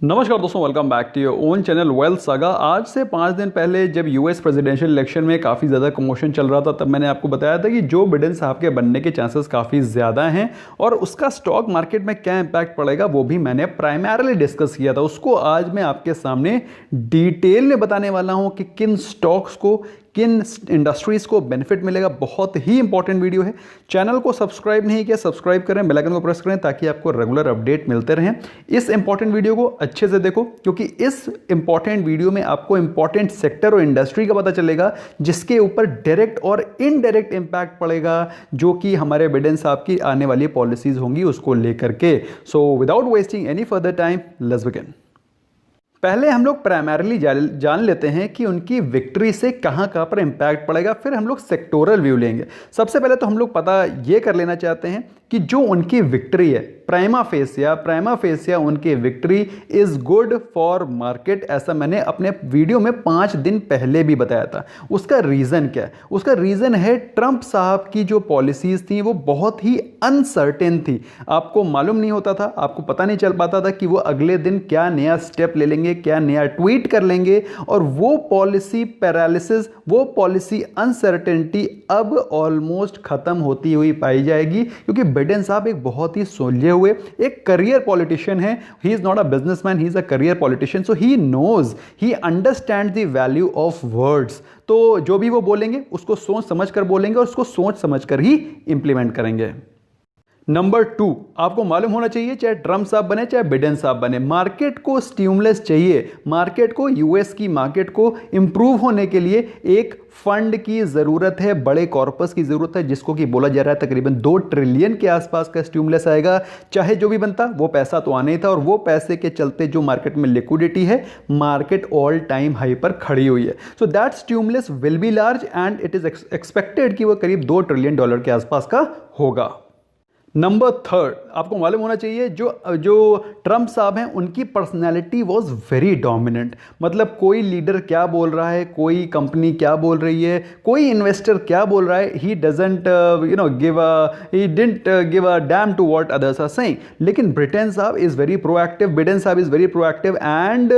नमस्कार दोस्तों, welcome back to your own channel Wealth Saga. आज से 5 दिन पहले जब यूएस प्रेसिडेंशियल इलेक्शन में काफ़ी ज़्यादा कमोशन चल रहा था, तब मैंने आपको बताया था कि जो बिडेन साहब के बनने के चांसेस काफ़ी ज़्यादा हैं और उसका स्टॉक मार्केट में क्या इंपैक्ट पड़ेगा वो भी मैंने प्राइमरली डिस्कस किया था। उसको आज मैं आपके सामने डिटेल में बताने वाला हूँ कि किन स्टॉक्स को, किन इंडस्ट्रीज़ को बेनिफिट मिलेगा। बहुत ही इंपॉर्टेंट वीडियो है। चैनल को सब्सक्राइब नहीं किया, सब्सक्राइब करें, बेल आइकन को प्रेस करें ताकि आपको रेगुलर अपडेट मिलते रहें। इस इंपॉर्टेंट वीडियो को अच्छे से देखो, क्योंकि इस इंपॉर्टेंट वीडियो में आपको इंपॉर्टेंट सेक्टर और इंडस्ट्री का पता चलेगा जिसके ऊपर डायरेक्ट और इनडायरेक्ट इंपैक्ट पड़ेगा, जो कि हमारे बिडेन साहब की आने वाली पॉलिसीज़ होंगी उसको लेकर के। So without wasting any further time, let's begin. पहले हम लोग प्राइमरीली जान लेते हैं कि उनकी विक्ट्री से कहां कहां पर इंपैक्ट पड़ेगा, फिर हम लोग सेक्टोरल व्यू लेंगे। सबसे पहले तो हम लोग पता ये कर लेना चाहते हैं कि जो उनकी विक्ट्री है, प्राइमा फेसिया उनकी victory is good for market. ऐसा मैंने अपने वीडियो में 5 दिन पहले भी बताया था। उसका रीज़न क्या है? उसका रीज़न है ट्रंप साहब की जो पॉलिसीज़ थी वो बहुत ही अनसर्टेन थी। आपको मालूम नहीं होता था, आपको पता नहीं चल पाता था कि वो अगले दिन क्या नया स्टेप ले लेंगे, क्या नया ट्वीट कर लेंगे। और वो पॉलिसी पैरालिसिस, वो पॉलिसी अनसर्टेनिटी अब ऑलमोस्ट खत्म होती हुई पाई जाएगी, क्योंकि बिडेन साहब एक बहुत ही सुलझे हुए एक करियर पॉलिटिशियन है। He is not a businessman, he is a career politician. So he knows, he understand the value of words. तो जो भी वो बोलेंगे उसको सोच समझ कर बोलेंगे और उसको सोच समझ कर ही इंप्लीमेंट करेंगे। नंबर 2, आपको मालूम होना चाहिए, चाहे ट्रंप साहब बने चाहे बिडेन साहब बने, मार्केट को स्टिमुलस चाहिए। मार्केट को, यूएस की मार्केट को इंप्रूव होने के लिए एक फंड की ज़रूरत है, बड़े कॉर्पस की ज़रूरत है, जिसको कि बोला जा रहा है तकरीबन 2 ट्रिलियन के आसपास का स्टिमुलस आएगा। चाहे जो भी बनता, वो पैसा तो आना ही था, और वो पैसे के चलते जो मार्केट में लिक्विडिटी है, मार्केट ऑल टाइम हाई पर खड़ी हुई है। So that stimulus will be large and it is expected कि वो करीब $2 ट्रिलियन के आसपास का होगा। नंबर 3, आपको मालूम होना चाहिए, जो ट्रंप साहब हैं उनकी पर्सनैलिटी वॉज वेरी डोमिनेंट। मतलब कोई लीडर क्या बोल रहा है, कोई कंपनी क्या बोल रही है, कोई इन्वेस्टर क्या बोल रहा है, he doesn't give a damn to what others are saying. लेकिन बिडेन साहब is very proactive and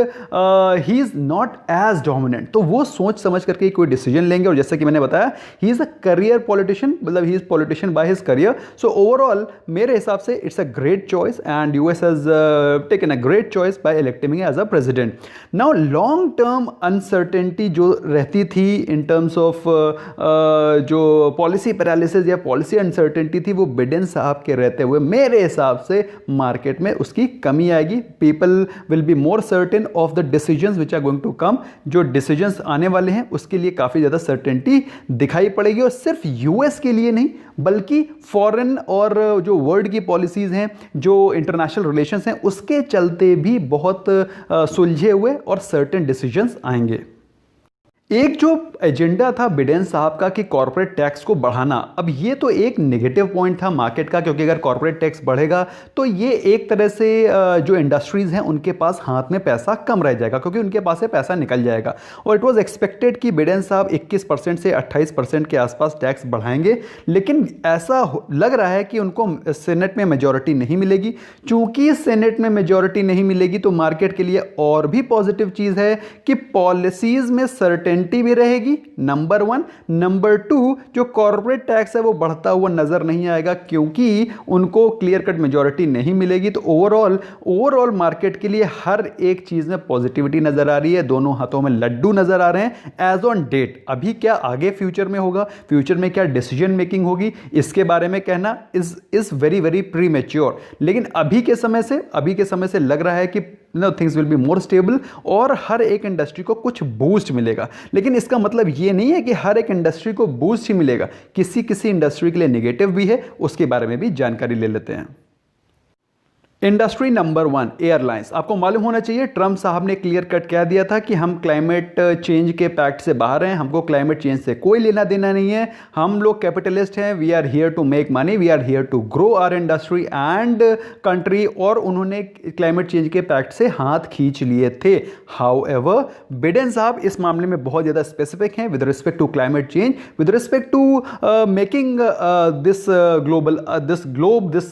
he is not as dominant. तो वो सोच समझ करके कोई डिसीजन लेंगे, और जैसा कि मैंने बताया, he is a career politician, मतलब he is politician by his career. So overall मेरे हिसाब से it's a great choice and US has taken a great choice by electing him as a president. Now long term uncertainty जो रहती थी in terms of जो policy paralysis या policy uncertainty थी, वो बिडेन साहब के रहते हुए मेरे हिसाब से मार्केट में उसकी कमी आएगी। People will be more certain of the decisions which are going to come. जो डिसीजंस आने वाले हैं उसके लिए काफ़ी ज़्यादा सर्टेनिटी दिखाई पड़ेगी, और सिर्फ यूएस के लिए नहीं बल्कि फॉरेन और जो वर्ल्ड की पॉलिसीज़ हैं, जो इंटरनेशनल रिलेशंस हैं, उसके चलते भी बहुत सुलझे हुए और सर्टेन डिसीजंस आएंगे। एक जो एजेंडा था बिडेन साहब का कि कॉर्पोरेट टैक्स को बढ़ाना, अब ये तो एक नेगेटिव पॉइंट था मार्केट का, क्योंकि अगर कॉर्पोरेट टैक्स बढ़ेगा तो ये एक तरह से जो इंडस्ट्रीज़ हैं उनके पास हाथ में पैसा कम रह जाएगा, क्योंकि उनके पास से पैसा निकल जाएगा। और इट वाज एक्सपेक्टेड कि बिडेन साहब 21% से 28% के आसपास टैक्स बढ़ाएंगे, लेकिन ऐसा लग रहा है कि उनको सेनेट में मेजॉरिटी नहीं मिलेगी। चूंकि सेनेट में मेजॉरिटी नहीं मिलेगी तो मार्केट के लिए और भी पॉजिटिव चीज़ है कि पॉलिसीज़ में सर्टेन भी रहेगी, नंबर 1। नंबर 2, जो कॉर्पोरेट टैक्स है वो बढ़ता हुआ नजर नहीं आएगा, क्योंकि उनको क्लियर कट मेजॉरिटी नहीं मिलेगी। तो ओवरऑल मार्केट के लिए हर एक चीज में पॉजिटिविटी नजर आ रही है, दोनों हाथों में लड्डू नजर आ रहे हैं एज ऑन डेट। अभी क्या आगे फ्यूचर में होगा, फ्यूचर में क्या डिसीजन मेकिंग होगी, इसके बारे में कहना इज वेरी वेरी प्रीमेच्योर। लेकिन अभी के समय से लग रहा है कि things will be more stable और हर एक इंडस्ट्री को कुछ बूस्ट मिलेगा। लेकिन इसका मतलब ये नहीं है कि हर एक इंडस्ट्री को बूस्ट ही मिलेगा, किसी इंडस्ट्री के लिए नेगेटिव भी है, उसके बारे में भी जानकारी ले लेते हैं। Industry number 1, airlines. आपको मालूम होना चाहिए, ट्रंप साहब ने क्लियर कट कह दिया था कि हम क्लाइमेट चेंज के पैक्ट से बाहर हैं, हमको क्लाइमेट चेंज से कोई लेना देना नहीं है, हम लोग कैपिटलिस्ट हैं, we are here to make money, we are here to grow our industry and country. और उन्होंने क्लाइमेट चेंज के पैक्ट से हाथ खींच लिए थे। हाउएवर बिडेन साहब इस मामले में बहुत ज़्यादा स्पेसिफिक हैं with respect to climate change, with respect to making this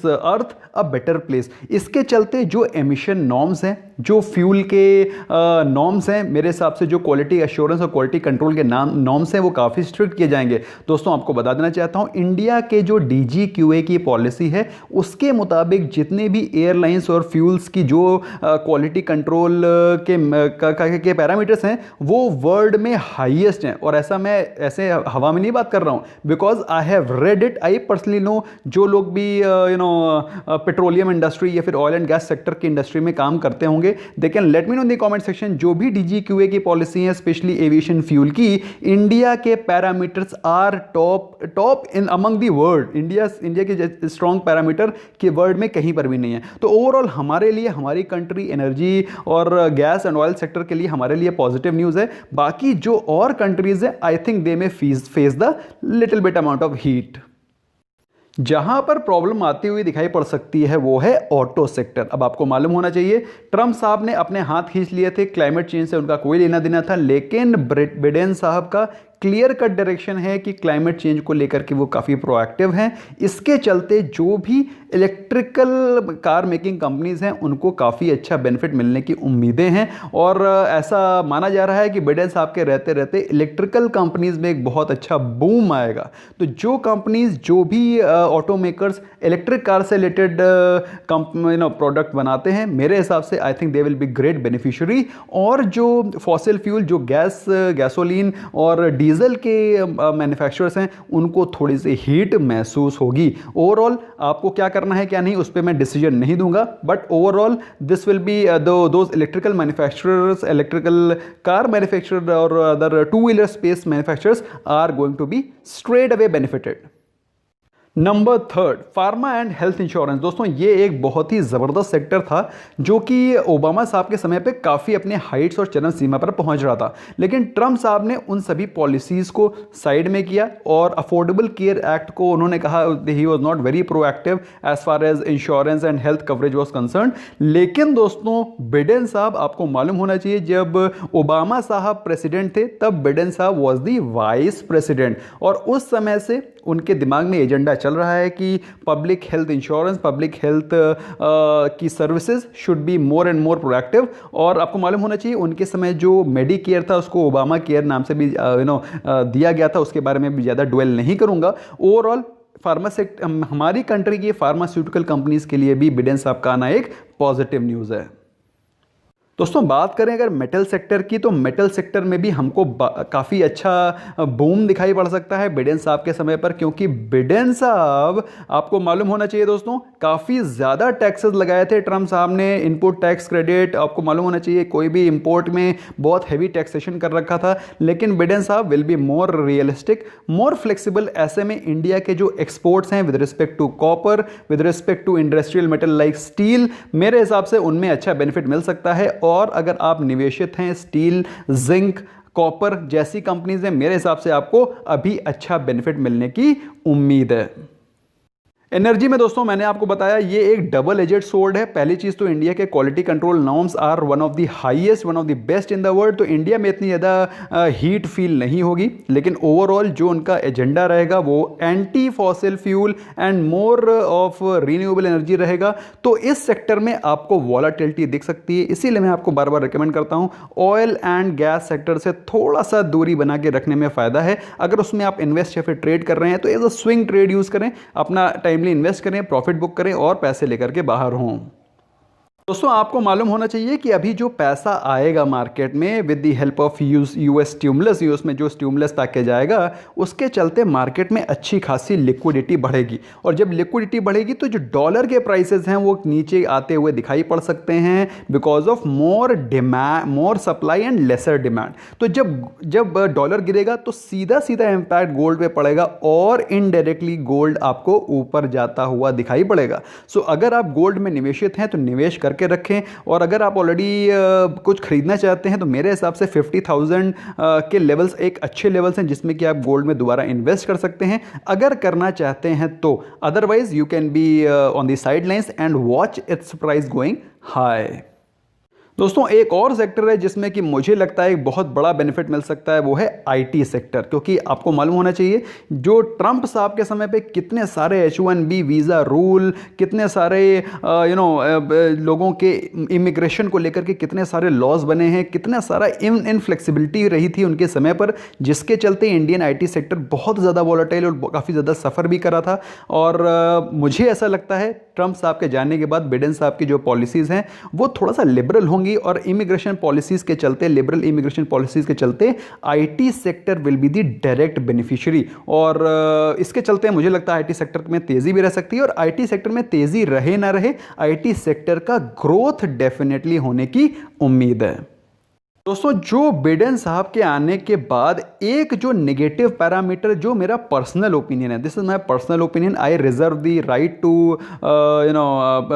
earth a better place. इसके चलते जो एमिशन नॉर्म्स हैं, जो फ्यूल के नॉर्म्स हैं, मेरे हिसाब से जो क्वालिटी एश्योरेंस और क्वालिटी कंट्रोल के नॉर्म्स हैं वो काफ़ी स्ट्रिक्ट किए जाएंगे। दोस्तों आपको बता देना चाहता हूँ, इंडिया के जो DGQA की पॉलिसी है उसके मुताबिक जितने भी एयरलाइंस और फ्यूल्स की जो क्वालिटी कंट्रोल के पैरामीटर्स हैं वो वर्ल्ड में हाईएस्ट हैं। और ऐसा मैं ऐसे हवा में नहीं बात कर रहा हूँ, because I have read it. I personally know जो लोग भी पेट्रोलियम इंडस्ट्री या फिर ऑयल एंड गैस सेक्टर की इंडस्ट्री में काम करते होंगे, they can let me know in the comment section. जो भी DGQA की पॉलिसी है स्पेशली एविएशन फ्यूल की, इंडिया के parameters are top in among the world. India के स्ट्रॉन्ग पैरामीटर के वर्ल्ड में कहीं पर भी नहीं है। तो ओवरऑल हमारे लिए, हमारी कंट्री एनर्जी और गैस एंड ऑयल सेक्टर के लिए हमारे लिए पॉजिटिव न्यूज़ है। बाकी जो और कंट्रीज है, आई थिंक दे में face the little bit amount of heat. जहां पर प्रॉब्लम आती हुई दिखाई पड़ सकती है वो है ऑटो सेक्टर। अब आपको मालूम होना चाहिए, ट्रंप साहब ने अपने हाथ खींच लिए थे, क्लाइमेट चेंज से उनका कोई लेना देना था, लेकिन बिडेन साहब का क्लियर कट डायरेक्शन है कि क्लाइमेट चेंज को लेकर के वो काफ़ी प्रोएक्टिव हैं। इसके चलते जो भी इलेक्ट्रिकल कार मेकिंग कंपनीज हैं उनको काफ़ी अच्छा बेनिफिट मिलने की उम्मीदें हैं। और ऐसा माना जा रहा है कि बिडेन साहब के रहते रहते इलेक्ट्रिकल कंपनीज में एक बहुत अच्छा बूम आएगा। तो जो कंपनीज, जो भी ऑटो मेकर्स इलेक्ट्रिक कार से रिलेटेड प्रोडक्ट बनाते हैं, मेरे हिसाब से I think they will be great beneficiary. और जो फॉसिल फ्यूल, जो गैसोलीन और डीजल के मैन्युफैक्चरर्स हैं, उनको थोड़ी सी हीट महसूस होगी। ओवरऑल आपको क्या करना है क्या नहीं उस पर मैं डिसीजन नहीं दूंगा, but overall this will be those electrical manufacturers, electrical car manufacturer और other two wheeler space manufacturers are going to be straight away benefited. Number third, pharma and health insurance. दोस्तों ये एक बहुत ही ज़बरदस्त सेक्टर था जो कि ओबामा साहब के समय पे काफ़ी अपने हाइट्स और चरम सीमा पर पहुंच रहा था, लेकिन ट्रंप साहब ने उन सभी पॉलिसीज़ को साइड में किया और अफोर्डेबल केयर एक्ट को उन्होंने कहा he was not very proactive as far as insurance and health coverage was concern. लेकिन दोस्तों बिडेन साहब, आपको मालूम होना चाहिए, जब ओबामा साहब प्रेसिडेंट थे तब बिडेन साहब वॉज दी वाइस प्रेसिडेंट, और उस समय से उनके दिमाग में एजेंडा चल रहा है कि public health insurance, public health की services should be more and more proactive. और आपको मालूम होना चाहिए उनके समय जो मेडिकेयर था उसको ओबामा केयर नाम से भी दिया गया था, उसके बारे में भी ज़्यादा ड्वेल नहीं करूँगा। ओवरऑल हमारी कंट्री की फार्मास्यूटिकल कंपनीज के लिए भी बिडेन साहब का आना एक पॉजिटिव न्यूज़ है। दोस्तों बात करें अगर मेटल सेक्टर की, तो मेटल सेक्टर में भी हमको काफ़ी अच्छा बूम दिखाई पड़ सकता है बिडेन साहब के समय पर, क्योंकि बिडेन साहब, आपको मालूम होना चाहिए दोस्तों, काफ़ी ज़्यादा टैक्सेस लगाए थे ट्रंप साहब ने, इनपुट टैक्स क्रेडिट, आपको मालूम होना चाहिए कोई भी इंपोर्ट में बहुत हैवी टैक्सेशन कर रखा था। लेकिन बिडेन साहब will be more realistic, more flexible. ऐसे में इंडिया के जो एक्सपोर्ट्स हैं with respect to copper, with respect to industrial metal like steel, मेरे हिसाब से उनमें अच्छा बेनिफिट मिल सकता है। और अगर आप निवेशित हैं स्टील, जिंक, कॉपर जैसी कंपनीज हैं, मेरे हिसाब से आपको अभी अच्छा बेनिफिट मिलने की उम्मीद है। एनर्जी में दोस्तों मैंने आपको बताया ये एक डबल एजेड सोर्ड है। पहली चीज़ तो इंडिया के quality control norms are one of the highest, one of the best in the world, तो इंडिया में इतनी ज़्यादा हीट फील नहीं होगी। लेकिन ओवरऑल जो उनका एजेंडा रहेगा वो anti fossil fuel and more of renewable energy रहेगा। तो इस सेक्टर में आपको वॉलेटिलिटी दिख सकती है, इसीलिए मैं आपको बार बार रिकमेंड करता हूँ ऑयल एंड गैस सेक्टर से थोड़ा सा दूरी बना के रखने में फ़ायदा है। अगर उसमें आप इन्वेस्ट या फिर ट्रेड कर रहे हैं तो as a swing trade use करें, अपना टाइम इन्वेस्ट करें, प्रॉफिट बुक करें और पैसे लेकर के बाहर हों। दोस्तों आपको मालूम होना चाहिए कि अभी जो पैसा आएगा मार्केट में with the help of US stimulus, US में जो स्टिमुलस पैकेज आएगा उसके चलते मार्केट में अच्छी खासी लिक्विडिटी बढ़ेगी। और जब लिक्विडिटी बढ़ेगी तो जो डॉलर के प्राइसेस हैं वो नीचे आते हुए दिखाई पड़ सकते हैं because of more demand, more supply and lesser demand. तो जब डॉलर गिरेगा तो सीधा सीधा इम्पैक्ट गोल्ड पे पड़ेगा और इनडायरेक्टली गोल्ड आपको ऊपर जाता हुआ दिखाई पड़ेगा। सो अगर आप गोल्ड में निवेशित हैं तो निवेश करके रखें, और अगर आप ऑलरेडी कुछ खरीदना चाहते हैं तो मेरे हिसाब से 50,000 के लेवल्स एक अच्छे लेवल्स हैं जिसमें कि आप गोल्ड में दोबारा इन्वेस्ट कर सकते हैं अगर करना चाहते हैं तो। Otherwise you can be on the side lines and watch it's price going high. दोस्तों एक और सेक्टर है जिसमें कि मुझे लगता है एक बहुत बड़ा बेनिफिट मिल सकता है, वो है आईटी सेक्टर। क्योंकि आपको मालूम होना चाहिए जो ट्रंप साहब के समय पे कितने सारे H1B वीज़ा रूल, कितने सारे लोगों के इमिग्रेशन को लेकर के कितने सारे लॉज बने हैं, कितना सारा इनफ्लेक्सिबिलिटी रही थी उनके समय पर, जिसके चलते इंडियन आईटी सेक्टर बहुत ज़्यादा वॉलेटाइल और काफ़ी ज़्यादा सफ़र भी करा था। और मुझे ऐसा लगता है ट्रंप साहब के जाने के बाद बिडेन साहब की जो पॉलिसीज़ हैं वो थोड़ा सा लिबरल होंगी, और इमिग्रेशन पॉलिसीज़ के चलते, लिबरल इमिग्रेशन पॉलिसीज़ के चलते IT sector will be the direct beneficiary. और इसके चलते मुझे लगता है आईटी सेक्टर में तेज़ी भी रह सकती है, और आईटी सेक्टर में तेज़ी रहे ना रहे, आईटी सेक्टर का ग्रोथ डेफिनेटली होने की उम्मीद है। दोस्तों जो बिडेन साहब के आने के बाद एक जो नेगेटिव पैरामीटर, जो मेरा पर्सनल ओपिनियन है, this is my personal opinion, I reserve the right to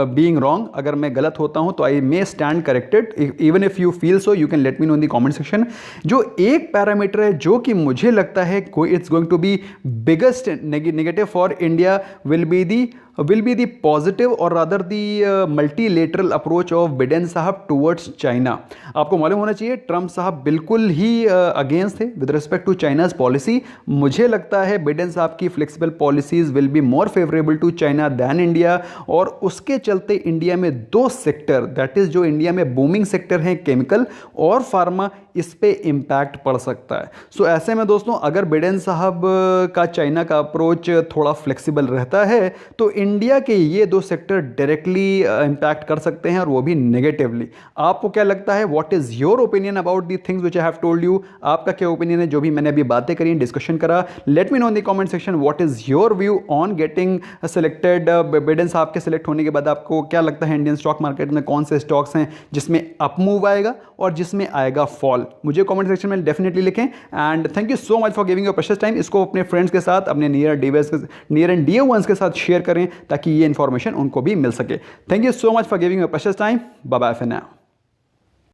being wrong. अगर मैं गलत होता हूं तो I may stand corrected, even if you feel so you can let me know in the comment section. जो एक parameter है जो कि मुझे लगता है it's going to be biggest negative for India will be the positive और rather the multilateral approach of Biden साहब टुवर्ड्स चाइना। आपको मालूम होना चाहिए ट्रंप साहब बिल्कुल ही अगेंस्ट थे with respect to China's policy. मुझे लगता है बिडेन साहब की flexible policies will be more favourable to China than India, और उसके चलते इंडिया में दो सेक्टर, दैट इज जो इंडिया में बूमिंग सेक्टर हैं केमिकल और फार्मा, इस पे इम्पैक्ट पड़ सकता है। सो ऐसे में दोस्तों अगर बिडेन साहब का चाइना का अप्रोच थोड़ा फ्लेक्सिबल रहता है तो इंडिया के ये दो सेक्टर डायरेक्टली इम्पैक्ट कर सकते हैं, और वो भी नेगेटिवली। आपको क्या लगता है? What is your opinion about the things which I have told you? आपका क्या ओपिनियन है जो भी मैंने अभी बातें करी, डिस्कशन करा? Late me know in the comment section what is your view on getting selected. Biden साहब के सेलेक्ट होने के बाद आपको क्या लगता है इंडियन स्टॉक मार्केट में कौन से स्टॉक्स हैं जिसमें अप मूव आएगा और जिसमें आएगा फॉल? मुझे कमेंट सेक्शन में डेफिनेटली लिखें। And thank you so much for giving your precious time. इसको अपने फ्रेंड्स के साथ, अपने नियर एंड डियर वंस के साथ शेयर करें ताकि ये इन्फॉर्मेशन उनको भी मिल सके। Thank you so much for giving your precious time. Bye bye for now.